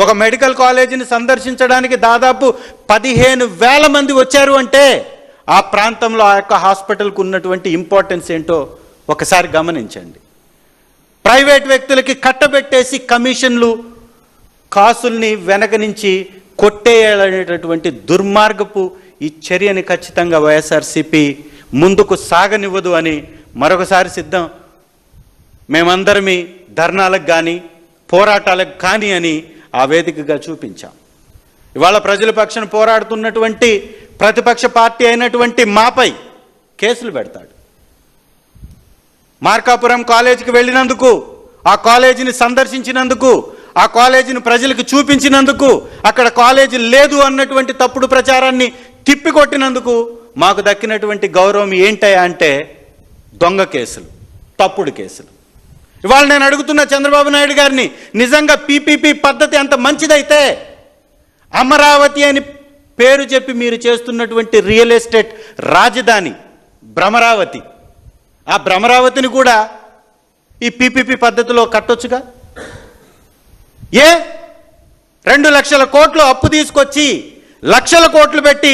ఒక మెడికల్ కాలేజీని సందర్శించడానికి దాదాపు 15,000 మంది వచ్చారు అంటే ఆ ప్రాంతంలో ఆ యొక్క హాస్పిటల్కు ఉన్నటువంటి ఇంపార్టెన్స్ ఏంటో ఒకసారి గమనించండి. ప్రైవేట్ వ్యక్తులకి కట్టబెట్టేసి కమిషన్లు కాసుల్ని వెనక నుంచి కొట్టేయాలనేటటువంటి దుర్మార్గపు ఈ చర్యని ఖచ్చితంగా వైఎస్ఆర్సీపీ ముందుకు సాగనివ్వదు అని మరొకసారి సిద్ధం మేమందరమీ ధర్నాలకు కానీ పోరాటాలకు కానీ అని ఆ వేదికగా చూపించాం. ఇవాళ ప్రజల పక్షాన పోరాడుతున్నటువంటి ప్రతిపక్ష పార్టీ అయినటువంటి మాపై కేసులు పెడతాడు. మార్కాపురం కాలేజీకి వెళ్ళినందుకు, ఆ కాలేజీని సందర్శించినందుకు, ఆ కాలేజీని ప్రజలకు చూపించినందుకు, అక్కడ కాలేజీ లేదు అన్నటువంటి తప్పుడు ప్రచారాన్ని తిప్పికొట్టినందుకు మాకు దక్కినటువంటి గౌరవం ఏంటయ్యా అంటే దొంగ కేసులు, తప్పుడు కేసులు. ఇవాళ నేను అడుగుతున్న చంద్రబాబు నాయుడు గారిని, నిజంగా పీపీపీ పద్ధతి అంత మంచిదైతే అమరావతి అని పేరు చెప్పి మీరు చేస్తున్నటువంటి రియల్ ఎస్టేట్ రాజధాని భ్రమరావతి, ఆ భ్రమరావతిని కూడా ఈ పీపీపీ పద్ధతిలో కట్టొచ్చుగా. 2 లక్షల కోట్లు అప్పు తీసుకొచ్చి లక్షల కోట్లు పెట్టి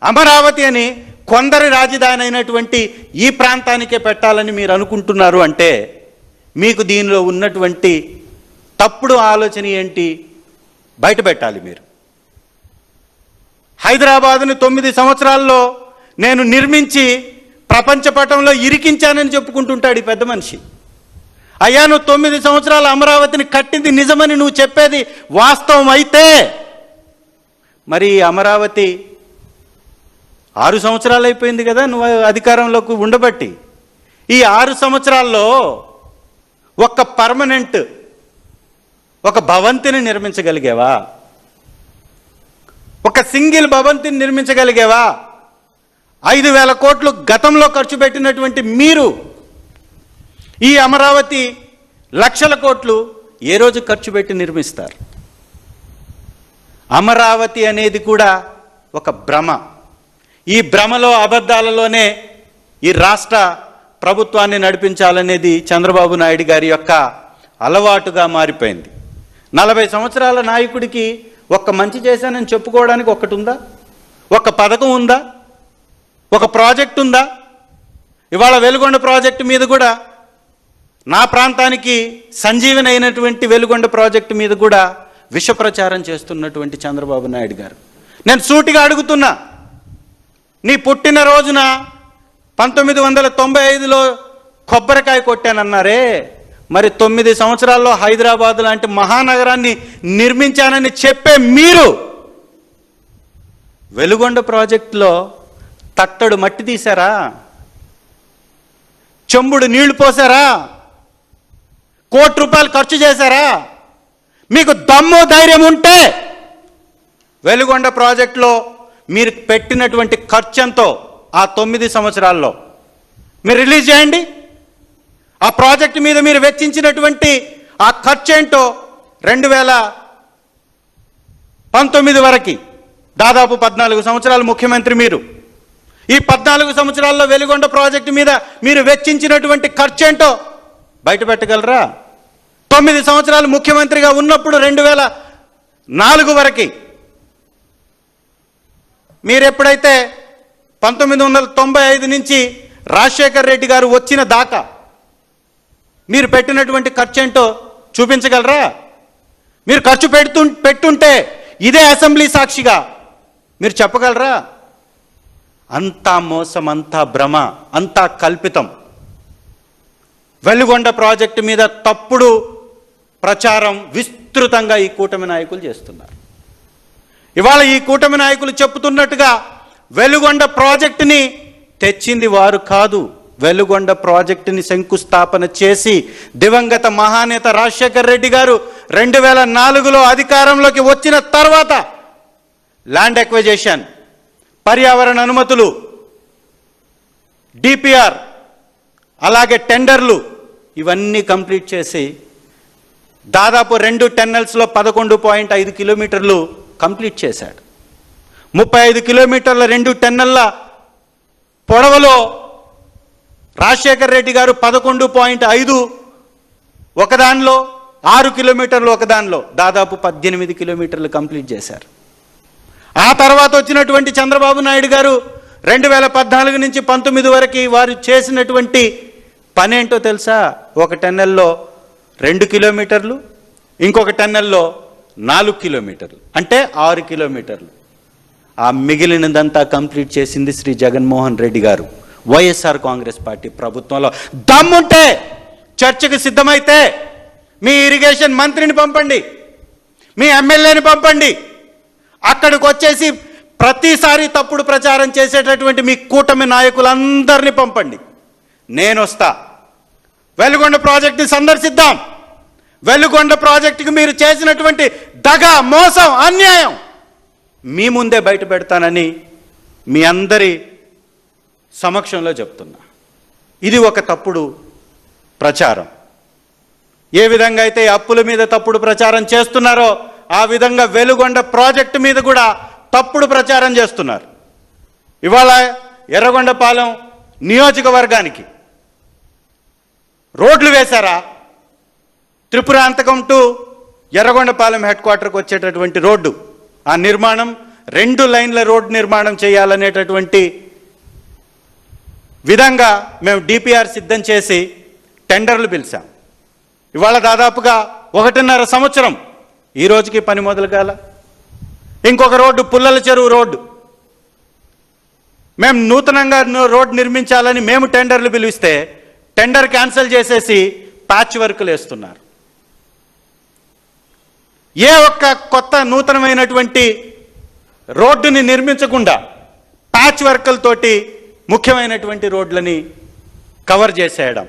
అమరావతి అని కొందరి రాజధాని అయినటువంటి ఈ ప్రాంతానికే పెట్టాలని మీరు అనుకుంటున్నారు అంటే మీకు దీనిలో ఉన్నటువంటి తప్పుడు ఆలోచన ఏంటి బయట పెట్టాలి మీరు. హైదరాబాదుని 9 సంవత్సరాల్లో నేను నిర్మించి ప్రపంచ పటంలో ఇరికించానని చెప్పుకుంటుంటాడు ఈ పెద్ద మనిషి. అయ్యా, నువ్వు 9 సంవత్సరాల అమరావతిని కట్టింది నిజమని నువ్వు చెప్పేది వాస్తవం అయితే మరి అమరావతి 6 సంవత్సరాలు అయిపోయింది కదా నువ్వు అధికారంలోకి ఉండబట్టి. ఈ 6 సంవత్సరాల్లో ఒక్క పర్మనెంట్ ఒక భవంతిని నిర్మించగలిగేవా? ఒక సింగిల్ భవంతిని నిర్మించగలిగేవా? 5,000 కోట్లు గతంలో ఖర్చు పెట్టినటువంటి మీరు ఈ అమరావతి లక్షల కోట్లు ఏ రోజు ఖర్చు పెట్టి నిర్మిస్తారు? అమరావతి అనేది కూడా ఒక భ్రమ. ఈ భ్రమలో అబద్ధాలలోనే ఈ రాష్ట్ర ప్రభుత్వాన్ని నడిపించాలనేది చంద్రబాబు నాయుడు గారి యొక్క అలవాటుగా మారిపోయింది. 40 సంవత్సరాల నాయకుడికి ఒక్క మంచి చేశానని చెప్పుకోవడానికి ఒక్కటి ఉందా? ఒక పథకం ఉందా? ఒక ప్రాజెక్ట్ ఉందా? ఇవాళ వెలుగొండ ప్రాజెక్టు మీద కూడా, నా ప్రాంతానికి సంజీవని అయినటువంటి వెలుగొండ ప్రాజెక్టు మీద కూడా విష ప్రచారం చేస్తున్నటువంటి చంద్రబాబు నాయుడు గారు, నేను సూటిగా అడుగుతున్నా, నీ పుట్టిన రోజున 1995లో కొబ్బరికాయ కొట్టానన్నారే, మరి 9 సంవత్సరాల్లో హైదరాబాద్ లాంటి మహానగరాన్ని నిర్మించానని చెప్పే మీరు వెలుగొండ ప్రాజెక్టులో తట్టడు మట్టి తీశారా? చెంబుడు నీళ్లు పోసారా? ₹1 కోటి ఖర్చు చేశారా? మీకు దమ్ము ధైర్యం ఉంటే వెలుగొండ ప్రాజెక్టులో మీరు పెట్టినటువంటి ఖర్చు ఎంతో ఆ 9 సంవత్సరాల్లో మీరు రిలీజ్ చేయండి. ఆ ప్రాజెక్టు మీద మీరు వెచ్చించినటువంటి ఆ ఖర్చు ఏంటో 2019 వరకు దాదాపు 14 సంవత్సరాలు ముఖ్యమంత్రి మీరు. ఈ 14 సంవత్సరాల్లో వెలుగొండ ప్రాజెక్టు మీద మీరు వెచ్చించినటువంటి ఖర్చు ఏంటో బయట పెట్టగలరా? 9 సంవత్సరాలు ముఖ్యమంత్రిగా ఉన్నప్పుడు 2004 వరకు మీరు ఎప్పుడైతే 1995 నుంచి రాజశేఖర్ రెడ్డి గారు వచ్చిన దాకా మీరు పెట్టినటువంటి ఖర్చు ఏంటో చూపించగలరా? మీరు ఖర్చు పెట్టుంటే ఇదే అసెంబ్లీ సాక్షిగా మీరు చెప్పగలరా? అంతా మోసం, అంతా భ్రమ, అంతా కల్పితం. వెలుగొండ ప్రాజెక్టు మీద తప్పుడు ప్రచారం విస్తృతంగా ఈ కూటమి నాయకులు చేస్తున్నారు. ఇవాళ ఈ కూటమి నాయకులు చెప్తున్నట్టుగా వెలుగొండ ప్రాజెక్టుని తెచ్చింది వారు కాదు. వెలుగొండ ప్రాజెక్టుని శంకుస్థాపన చేసి దివంగత మహానేత రాజశేఖర్ రెడ్డి గారు 2004లో అధికారంలోకి వచ్చిన తర్వాత ల్యాండ్ ఎక్విజిషన్, పర్యావరణ అనుమతులు, డిపిఆర్, అలాగే టెండర్లు ఇవన్నీ కంప్లీట్ చేసి దాదాపు 2 టన్నెల్స్లో 11.5 కిలోమీటర్లు కంప్లీట్ చేశాడు. 35 కిలోమీటర్ల 2 టన్నెల్ల పొడవులో రాజశేఖర్ రెడ్డి గారు 11.5 ఒకదానిలో, 6 కిలోమీటర్లు ఒకదానిలో దాదాపు 18 కిలోమీటర్లు కంప్లీట్ చేశారు. ఆ తర్వాత వచ్చినటువంటి చంద్రబాబు నాయుడు గారు 2014 నుంచి 19 వరకు వారు చేసినటువంటి పనేంటో తెలుసా? ఒక టన్నెల్లో 2 కిలోమీటర్లు, ఇంకొక టన్నెల్లో 4 కిలోమీటర్లు, అంటే 6 కిలోమీటర్లు. ఆ మిగిలినదంతా కంప్లీట్ చేసింది శ్రీ జగన్మోహన్ రెడ్డి గారు వైఎస్ఆర్ కాంగ్రెస్ పార్టీ ప్రభుత్వంలో. దమ్ముంటే చర్చకు సిద్ధమైతే మీ ఇరిగేషన్ మంత్రిని పంపండి, మీ ఎమ్మెల్యేని పంపండి, అక్కడికి వచ్చేసి ప్రతిసారి తప్పుడు ప్రచారం చేసేటటువంటి మీ కూటమి నాయకులందరినీ పంపండి. నేను వస్తా. వెలుగొండ ప్రాజెక్టుని సందర్శిద్దాం. వెలుగొండ ప్రాజెక్టుకి మీరు చేసినటువంటి దగ, మోసం, అన్యాయం మీ ముందే బయట పెడతానని మీ అందరి సమక్షంలో చెప్తున్నా. ఇది ఒక తప్పుడు ప్రచారం. ఏ విధంగా అయితే అప్పుల మీద తప్పుడు ప్రచారం చేస్తున్నారో ఆ విధంగా వెలుగొండ ప్రాజెక్టు మీద కూడా తప్పుడు ప్రచారం చేస్తున్నారు. ఇవాళ ఎర్రగొండపాలెం నియోజకవర్గానికి రోడ్లు వేశారా? త్రిపురాంతకం టు ఎర్రగొండపాలెం హెడ్ క్వార్టర్కి వచ్చేటటువంటి రోడ్డు, ఆ నిర్మాణం 2 లైన్ల రోడ్డు నిర్మాణం చేయాలనేటటువంటి విధంగా మేము డిపిఆర్ సిద్ధం చేసి టెండర్లు పిలిచాం. ఇవాళ దాదాపుగా 1.5 సంవత్సరం, ఈ రోజుకి పని మొదలు కాల. ఇంకొక రోడ్డు పుల్లల చెరువు రోడ్డు మేము నూతనంగా రోడ్డు నిర్మించాలని మేము టెండర్లు పిలిస్తే టెండర్ క్యాన్సిల్ చేసేసి ప్యాచ్ వర్కులు వేస్తున్నారు. ఏ ఒక్క కొత్త నూతనమైనటువంటి రోడ్డుని నిర్మించకుండా ప్యాచ్ వర్కులతోటి ముఖ్యమైనటువంటి రోడ్లని కవర్ చేసేయడం,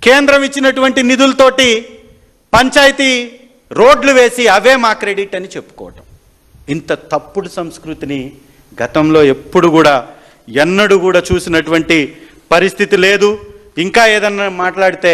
కేంద్రం ఇచ్చినటువంటి నిధులతోటి పంచాయతీ రోడ్లు వేసి అవే మా క్రెడిట్ అని చెప్పుకోవటం. ఇంత తప్పుడు సంస్కృతిని గతంలో ఎన్నడూ కూడా చూసినటువంటి పరిస్థితి లేదు. ఇంకా ఏదన్నా మాట్లాడితే